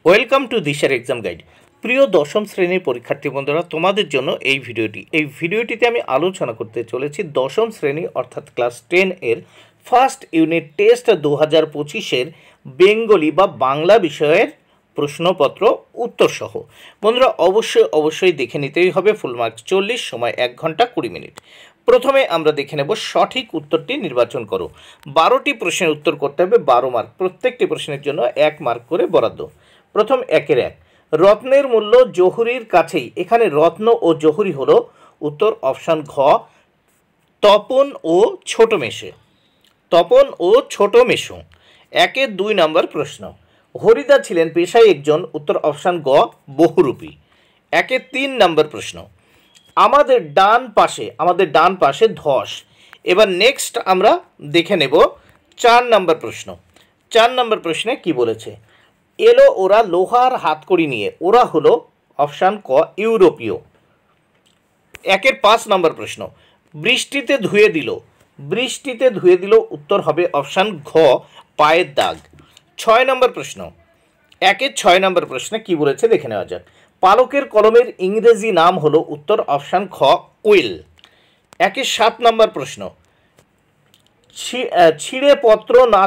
Welcome to দিশার exam guide. প্রিয় দশম শ্রেণীর পরীক্ষার্থী বন্ধুরা, তোমাদের জন্য এই ভিডিওটিতে আমি আলোচনা করতে চলেছি দশম শ্রেণী অর্থাৎ ক্লাস 10 এর ফার্স্ট ইউনিট টেস্ট 2025-এর বেঙ্গলি বা বাংলা বিষয়ের প্রশ্নপত্র উত্তরসহ। বন্ধুরা অবশ্যই দেখে নিতেই হবে। ফুল মার্কস 40, সময় 1 ঘন্টা 20 মিনিট। প্রথমে আমরা দেখে নেব সঠিক উত্তরটি নির্বাচন করো। 12টি প্রশ্নের উত্তর করতে হবে, 12 মার্ক। প্রত্যেকটি প্রশ্নের জন্য 1 মার্ক করে বরাদ্দ। প্রথম 1-এর 1, রত্নের মূল্য জহুরির কাছেই। এখানে রত্ন ও জহুরি হলো উত্তর অপশান ঘ, তপন ও ছোট মেশো। তপন ও ছোট মেশো। 1-এর 2 নম্বর প্রশ্ন, হরিদা ছিলেন পেশায় একজন, উত্তর অপশান গ, বহুরূপী। 1-এর 3 নম্বর প্রশ্ন, আমাদের ডান পাশে ধস। এবার নেক্সট আমরা দেখে নেব 4 নম্বর প্রশ্ন। 4 নম্বর প্রশ্নে কি বলেছে, এলো ওরা লোহার হাতকড়ি নিয়ে। ওরা হলো অপশান ক, ইউরোপীয়। 1-এর 5 নম্বর প্রশ্ন, বৃষ্টিতে ধুয়ে দিল। উত্তর হবে অপশান ঘ, পায়ের দাগ। 6 নম্বর প্রশ্ন। 1-এর 6 নম্বর প্রশ্নে কি বলেছে দেখে নেওয়া যাক। পালকের কলমের ইংরেজি নাম হলো উত্তর অপশান খ, কুইল। 1-এর 7 নম্বর প্রশ্ন, ছিঁড়ে পত্র না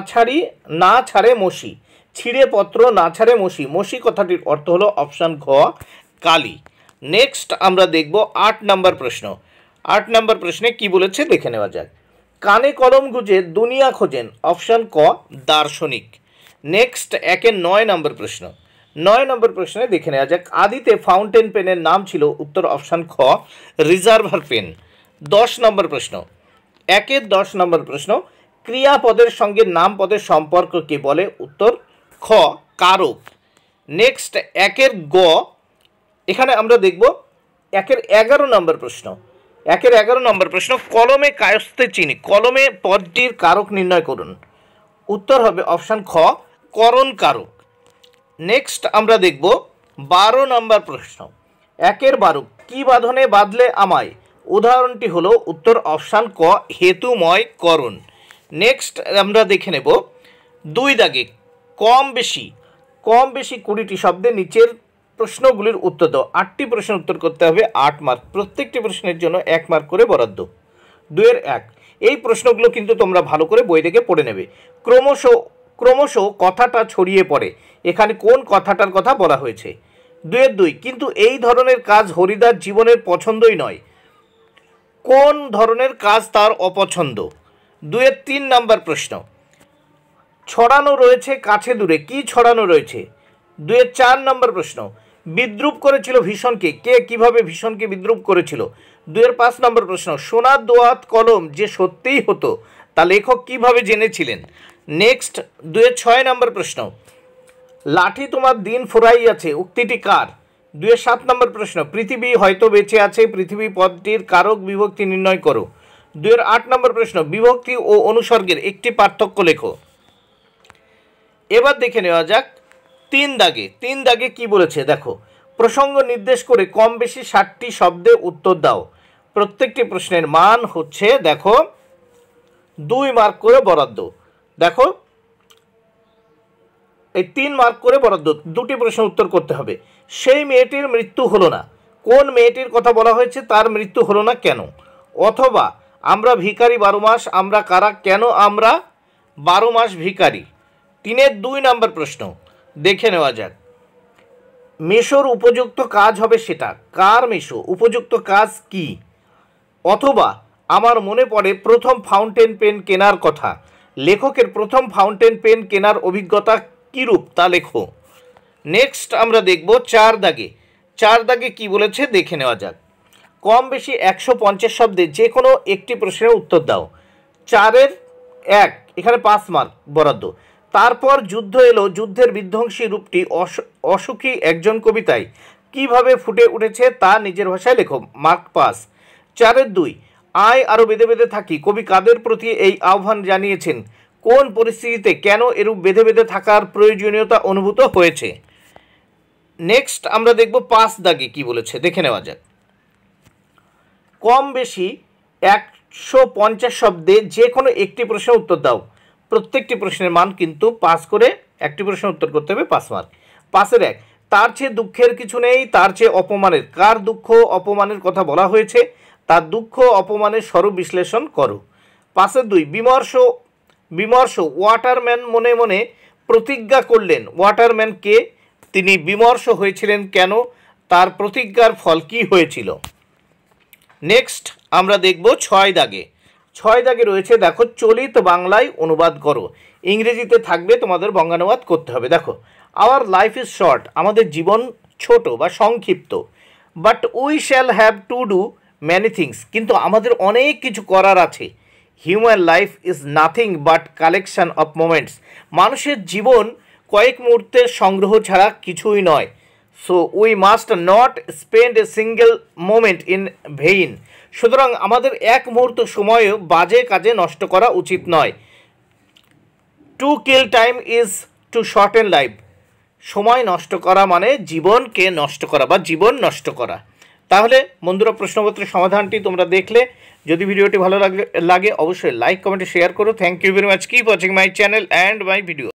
ছাড়ে মসি। ছিঁড়ে পত্র না ছাড়ে মসি। মসি কথাটির অর্থ হলো অপশান ঘ, কালি। নেক্সট আমরা দেখব 8 নম্বর প্রশ্ন। 8 নম্বর প্রশ্নে কি বলেছে দেখে নেওয়া যাক। কানে কলম গুঁজে দুনিয়া খোঁজেন, অপশান ক, দার্শনিক। নেক্সট 1-এর 9 নম্বর প্রশ্ন। 9 নম্বর প্রশ্নে দেখে নেওয়া যাক। আদিতে ফাউন্টেন পেনের নাম ছিল, উত্তর অপশান খ, রিজার্ভার পেন। 10 নম্বর প্রশ্ন। 1-এর 10 নম্বর প্রশ্ন, ক্রিয়াপদের সঙ্গে নামপদের সম্পর্ককে বলে, উত্তর খ, কারক। নেক্সট 1-এর গ, এখানে আমরা দেখব 1-এর 11 নম্বর প্রশ্ন। 1-এর 11 নম্বর প্রশ্ন, কলমে কায়স্থে চিনি। কলমে পদটির কারক নির্ণয় করুন। উত্তর হবে অপশান খ, করণ কারক। নেক্সট আমরা দেখব 12 নম্বর প্রশ্ন। 1-এর 12, কি বাঁধনে বাঁধলে আমায়। উদাহরণটি হলো উত্তর অপশান ক, হেতুময় করণ। নেক্সট আমরা দেখে নেব 2 দাগে, কম বেশি 20টি শব্দে নিচের প্রশ্নগুলির উত্তর দাও। 8টি প্রশ্নের উত্তর করতে হবে, 8 মার্ক। প্রত্যেকটি প্রশ্নের জন্য 1 মার্ক করে বরাদ্দ। 2-এর 1, এই প্রশ্নগুলো কিন্তু তোমরা ভালো করে বই থেকে পড়ে নেবে। ক্রমশ কথাটা ছড়িয়ে পড়ে। এখানে কোন কথাটার কথা বলা হয়েছে। 2-এর 2, কিন্তু এই ধরনের কাজ হরিদার জীবনের পছন্দই নয়। কোন ধরনের কাজ তার অপছন্দ। 2-এর 3 নম্বর প্রশ্ন, ছড়ানো রয়েছে কাছে দূরে। কি ছড়ানো রয়েছে। 2-এর 4 নম্বর প্রশ্ন, বিদ্রুপ করেছিল ভীষণকে। কে কিভাবে ভীষণকে বিদ্রুপ করেছিল। 2-এর 5 নম্বর প্রশ্ন, সোনার দোয়াত কলম যে সত্যিই হতো তা লেখক কিভাবে জেনেছিলেন। নেক্সট 2-এর 6 নম্বর প্রশ্ন, লাঠি তোমার দিন ফুরাইয়াছে উক্তিটি কার। 2-এর 7 নম্বর প্রশ্ন, পৃথিবী হয়তো বেঁচে আছে। পৃথিবী পদটির কারক বিভক্তি নির্ণয় করো। 2-এর 8 নম্বর প্রশ্ন, বিভক্তি ও অনুসর্গের একটি পার্থক্য লেখো। এবার দেখে নেওয়া যাক 3 দাগে। 3 দাগে কি বলেছে দেখো, প্রসঙ্গ নির্দেশ করে কম বেশি 60টি শব্দে উত্তর দাও। প্রত্যেকটি প্রশ্নের মান হচ্ছে দেখো 2 মার্ক করে বরাদ্দ। দেখো এই 3 মার্ক করে বরাদ্দ। 2টি প্রশ্ন উত্তর করতে হবে। সেই মেয়েটির মৃত্যু হলো না। কোন মেয়েটির কথা বলা হয়েছে, তার মৃত্যু হলো না কেন। অথবা আমরা ভিখারি 12 মাস, আমরা কারা, কেন আমরা 12 মাস ভিখারি। 3-এর 2 নম্বর প্রশ্ন দেখে নেওয়া যাক। মেশোর উপযুক্ত কাজ হবে সেটা। কার মেশো, উপযুক্ত কাজ কি। অথবা আমার মনে পড়ে প্রথম ফাউন্টেন পেন কেনার কথা। লেখকের প্রথম ফাউন্টেন পেন কেনার অভিজ্ঞতা কীরূপ তা লেখো। নেক্সট আমরা দেখব 4 দাগে। 4 দাগে কি বলেছে দেখে নেওয়া যাক। কম বেশি 150 শব্দে যে কোনো একটি প্রশ্নের উত্তর দাও। 4-এর 1, এখানে 5 মার্ক বরাদ্দ। তারপর যুদ্ধ এলো, যুদ্ধের বিধ্বংসী রূপটি অসুখী একজন কবিতায় কিভাবে ফুটে উঠেছে তা নিজের ভাষায় লেখো। মার্ক 5। 4-এর 2, আয় আরও বেঁধে বেঁধে থাকি। কবি কাদের প্রতি এই আহ্বান জানিয়েছেন। কোন পরিস্থিতিতে কেন এরূপ বেঁধে বেঁধে থাকার প্রয়োজনীয়তা অনুভূত হয়েছে। নেক্সট আমরা দেখব 5 দাগে কি বলেছে দেখে নেওয়া যাক। কম বেশি 150 শব্দে যে কোনো একটি প্রশ্নের উত্তর দাও। প্রত্যেকটি প্রশ্নের মান কিন্তু 5 করে, একটি প্রশ্নের উত্তর করতে হবে 5 মার্ক। 5-এর 1, তার চেয়ে দুঃখের কিছু নেই, তার চেয়ে অপমানের। কার দুঃখ অপমানের কথা বলা হয়েছে? তার দুঃখ অপমানের স্বরূপ বিশ্লেষণ করো। 5-এর 2, বিমর্ষ ওয়াটারম্যান মনে মনে প্রতিজ্ঞা করলেন। ওয়াটারম্যান কে? তিনি বিমর্ষ হয়েছিলেন কেন? তার প্রতিজ্ঞার ফল কি হয়েছিল? নেক্সট আমরা দেখব 6 দাগে। 6 দাগে রয়েছে, দেখো, চলিত বাংলায় অনুবাদ করো। ইংরেজিতে থাকবে, তোমাদের বঙ্গানুবাদ করতে হবে। দেখো, আওয়ার লাইফ ইজ শর্ট, আমাদের জীবন ছোট বা সংক্ষিপ্ত। But we shall have to do many things, কিন্তু আমাদের অনেক কিছু করার আছে। Human life is nothing but collection of moments, মানুষের জীবন কয়েক মুহূর্তের সংগ্রহ ছাড়া কিছুই নয়। So we must not spend a single moment in vain, সুতরাং আমাদের এক মুহূর্ত সময়ও বাজে কাজে নষ্ট করা উচিত নয়। To kill time is to shorten life, সময় নষ্ট করা মানে জীবনকে নষ্ট করা বা জীবন নষ্ট করা। তাহলে বন্ধুরা, প্রশ্নপত্রের সমাধানটি তোমরা দেখলে। যদি ভিডিওটি ভালো লাগে অবশ্যই লাইক, কমেন্ট, শেয়ার করো। Thank you very much. Keep watching my channel and my video.